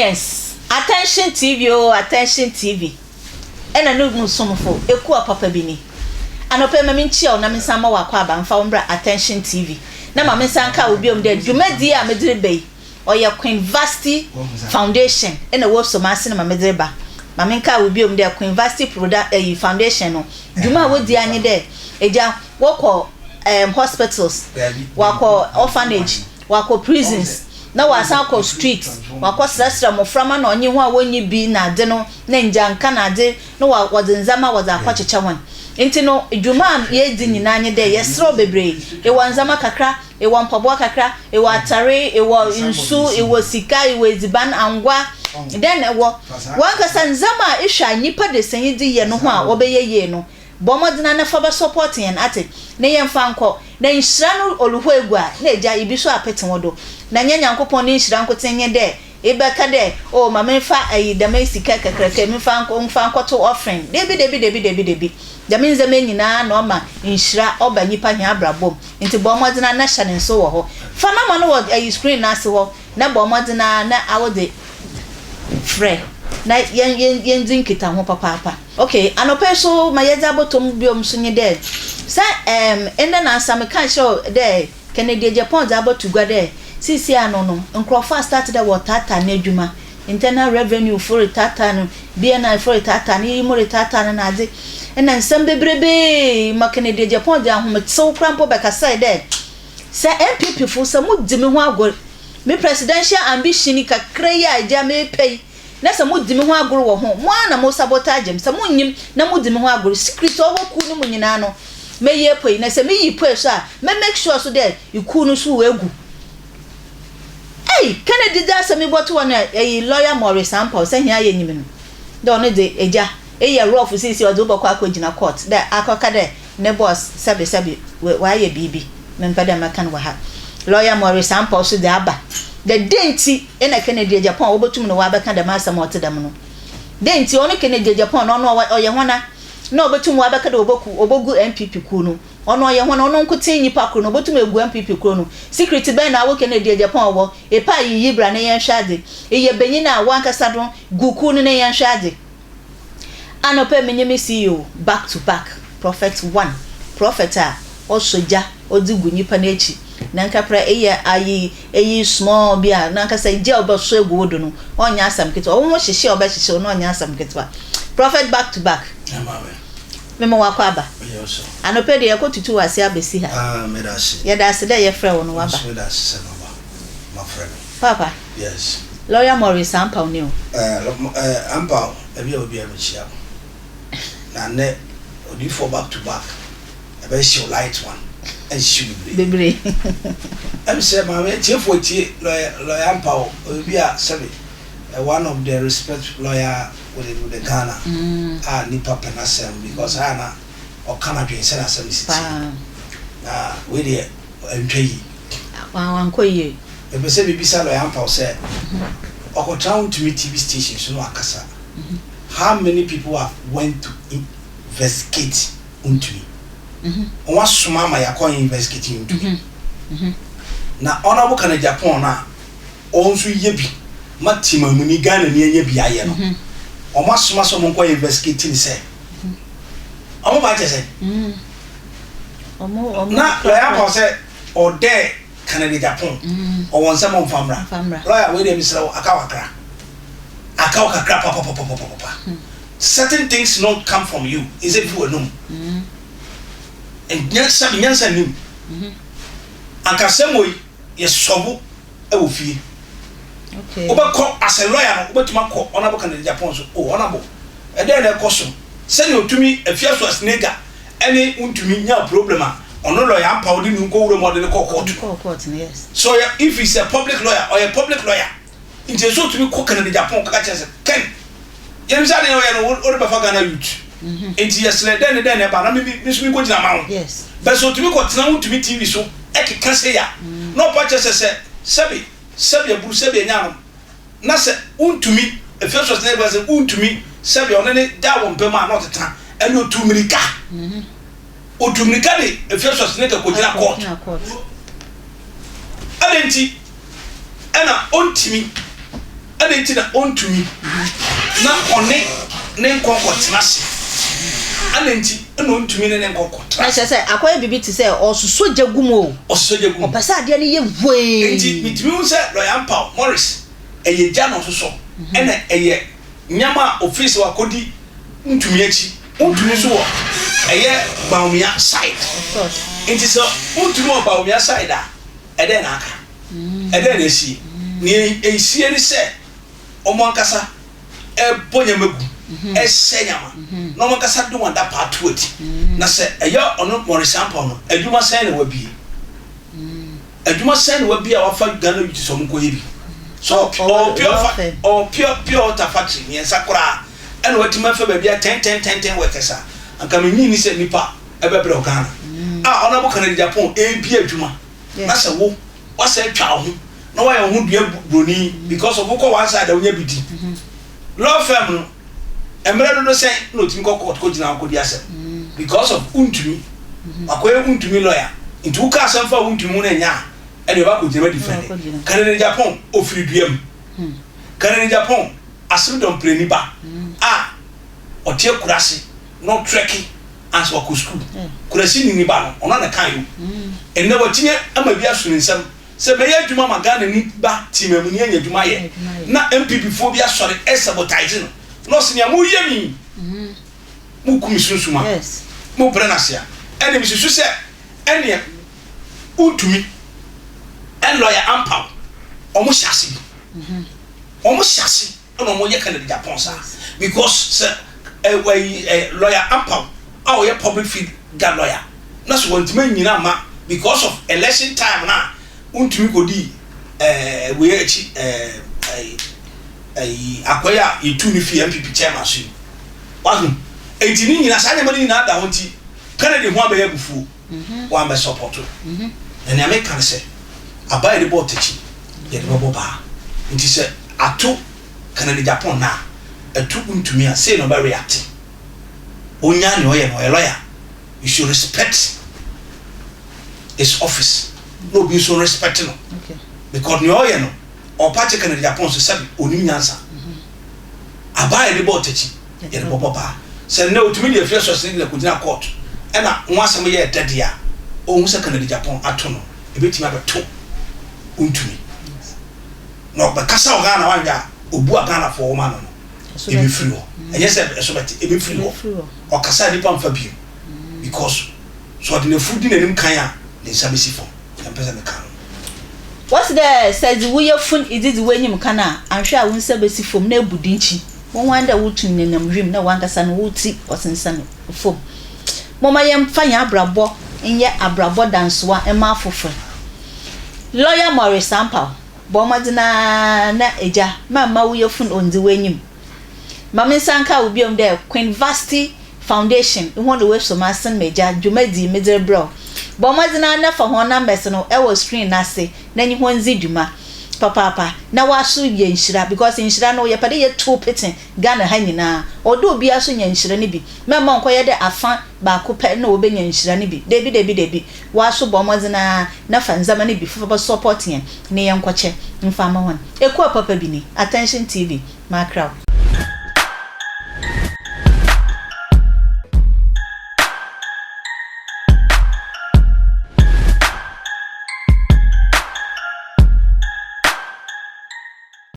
Ghanaians, attention TV, oh, attention TV. And I know Musomfo, Equa Papa Bini. And open my minchio, Namisama Wakwaba, and found attention TV. Now, my Sanka will be on there. You met dear Madrid Bay, or your Queen Vasti Foundation, and the works of Massina Madreba. Maminka will be on there, Queen Vasti Product Foundation. Juma would the any day. Eja, walk hospitals, walk orphanage, walk prisons. Na wasako street wakọ srasra mo frama na onye ho a wonyi bi na de no na njanka na de no wazinzama wazakwachecha wan enti no edwuma ye di nyina anye de yesro bebre e wanzama kakra e wampabo kakra e watare e wo nsu e wo sika e wo eziban angwa then e wo wankasa nzama ehwa nyipa de sanyi di ye no ho a obeye ye no bomodina na fa ba support yen ate na ye mfa nko na nhira no oluho egua na eja ibi so apete wodo na nya nyankopon ni nhira nkotenye de ebeka de o mama mfa ayi da mai sika kakraka mfa nko to offering debi da minze menyina na oma nhira oba nyipa hia abrabom nti bomodina na hya ne so wo ho fa na ma no wo ayi screen na se ho na bomodina na awode frɛ na yen drinkita ho papa okay anope so mayeza botom biom so nye de sa enda na asame kan show de Kennedy Agyapong-Prophet de sisi ano no nkrofo start de water na adwuma internal revenue for tata no BNI for tata ni mo tata na ade ena nsem bebrebe ma Kennedy Agyapong ahometsew krampo bekasa de sa NPP fo sa mudimi ho agor me presidential ambition kakra ya agya me pay na sa mudimi ho agoro wo ho mo ana mo sabotage sa munyim na mudimi ho agoro secret oboku no munyina no me ye poi na sa me yi poi so a me make sure so that iku no so egu hey Kennedy da sa me boto won lawyer Maurice Ampaw sa hia ye nyim no do no de eja ye rough sisi o do bokwa akogina court da akoka de ne boss sabe wa ye bibi me mpeda makan wa ha lawyer Maurice Ampaw so de aba the denti ena Kennedy Agyapong obotum no wa beka de masa mo tedam no denti ono Kennedy Agyapong no oye hona na obotum wa beka de obogu NPP ku no ono oye hona ono nkotin nyipa ku no obotum egu NPP ku no secret ben na wo Kennedy Agyapong wo epa yi bra na yen hwade eye benyina wankasa don guku no na yen hwade anope menyeme CEO back to back prophet 1 prophet a osoja odigu nyipa na echi na nkapra eyi small bia na nkasa ije obaso egu wodo no onya asam ketwa wo hwehye obahye no onya asam ketwa prophet back to back memo wakwa aba yeso anope de yakotutu wase abesi ha medasi yedase de ye frɛ wo no waba medasi se no ma frɛ papa yes lawyer Maurice Ampaw ni o Ampaw ebi obi amechia na ne odi for back to back ebe show light one and shoot bebre I'm say my chief lawyer Ampaw obi a sabi one of the respect lawyer with the Ghana nipa penasem because ana o kana dwen se na asem sisi na we dey antwi wan koye e be se bibisa lawyer Ampaw say okotown to me TV station so no akasa how many people have went to investigate untumi on suma ma yakon investigate untumi na honorable Kennedy Agyapong na onso yebi matima muni Ghana ni anye bi aye no o masuma so mon ko investigate ni say omo ba je say omo na lawyer Ampaw say o de Kennedy Agyapong o won say mon famra lawyer we dey misra akawakra papa certain things not come from you is it you know and nyansa nim akasemoy ye sobo e wo fie okay obako as a lawyer no obetuma ko onabo Kennedy Agyapong so onabo e dey na koso se ni otumi afia so asnega ene untumi nya problem a ono lawyer Ampaw di nko wuro mo de court yes so if he's a public lawyer or a public lawyer into so to be cook Kennedy Agyapong ka chese ken yem sa de no o be fa Ghana youth into yesterday then e ba na me so mi ko jina ma yes but so to me ko tena to me TV so e ke ka se ya no pa chese se sebi buru sebi nya no na se untumi e fe so se na se untumi sebi on ne da won pe ma na oteta e no tumirika otumirika de e fe so se ne ka ko jina court adenti ena ontimi ana nti na ontumi na one ne nkɔnkɔ tenase ana nti na ontumi ne nkɔnkɔ na sɛ akoya bibi ti sɛ ɔsoso jagumo ɔpɛsɛ ade ne yɛ voe nti mitimi hu sɛ Lawyer Ampaw Maurice ɛyɛ gya no soso ɛna ɛyɛ nyama office wa kodi ntumi akyi ntumi so wɔ ɛyɛ Baumia side nti sɛ ntumi wɔ Baumia side a ɛdɛ na aka ɛdɛ na esi ne esie ne sɛ ɔmo ankasa ɛbɔnya magu ɛsɛ nyama na ɔmo ankasa do wanda part 2 na sɛ ɛyɛ ɔno Maurice Ampaw no adwuma sɛn na wabie adwuma sɛn na wabie a wafa Ghana yuti sɛ ɔmo kɔ yɛ bi so pure water factory ne nsakora ɛna watima fa baabi a 10 workers a anka menyi ni sɛ nipa ɛbɛbrɛ Ghana a ɔna bo Kennedy Agyapong ebi adwuma na sɛ wo wasɛ twa ho na wayɛ ho dua broni because of wokɔ one side a wonya bidi law firm no emre do sɛ no timi kɔ court ko gyina ko di asɛm because of untumi akoye untumi lawyer nti wo ka asɛm fa untumi ho na nya ɛde ba ko gyina defend Kennedy Agyapong ofiri duam Kennedy Agyapong asem don pleni ba a ɔte kurase no trekking as wa ko school kurase ni ba no ɔno na kan yo ɛnna wɔtinye ama bi aso ne nsɛm sɛ bɛyɛ adwuma ma Ghana ni ba timamu ni anya adwuma yɛ na NPP fo bi asɔre sabotage no senia mu yɛ mi mu kum sunsuma mu brenase a ɛne mi susu sɛ ɛne utumi and Lawyer Ampaw ɔmo hyase bi ɔmo hyase ɛna ɔmo yɛ Kennedy Agyapong sa because sɛ Lawyer Ampaw a ɔyɛ public figure lawyer na so wɔntuma nyina ma because of election time na untumi kodi we achi akoya yitu ni fi NPP chairman so wahu enti ni nyina sa nyama ni na da ho nti Kennedy ho abɛyɛ bufu wa mbɛ support na me kan sɛ abaye de bɔ tachi yɛ de bɔ ba nti sɛ ato Kennedy Agyapong na atu untumi a say no ba react onya ne oyɛ no lawyer you should respect his office no be so respect no because ni oyɛ no o party Kennedy Agyapong so sabi onim nyansa abaye de bɔ tachi yɛ de bɔ ba sɛ na otumi de afia so sɛ de ko gyina court ɛna ho asɛm yɛ dade a o hu sɛ Kennedy Agyapong ato no ebetimi abeto untumi no ba kasa o Ghana wanja obu a Ghana for woman no ebi free ho ɛnyɛ sɛ ɛso bɛte ebi free ho o kasa nipa mfa bio because so de na fudi na nim kan a ne nsa besi fo empesa me kan what's the says we your phone is it when you can anhwe a wonsa besi fom na ebudi nchi won wanda wotun nenam rim na wankasa no woti osensa no fom mama yem fanya abrabo nye abrabo dansoa ema afofo Lawyer Maurice Ampaw bomadina na eja mama wo your phone on the wenyim mama sanka obiom there Queen Vasti Foundation who the way so masen meja dwumadi middle bro bomadina na fa ho numbers no e wo screen na se na nyi ho nzi dwuma papa na waso ye nshira because nshira no ye pade ye two pitin Ghana ha nyina odo obi aso nya nshira ne bi mema nkoye de afa ba ko pe na obenya nshira ne bi debi waso bomadina na fa nzama ne bi fa support yen ne ye nkoche mfa ma hon eku papa bi ni Attention TV ma crowd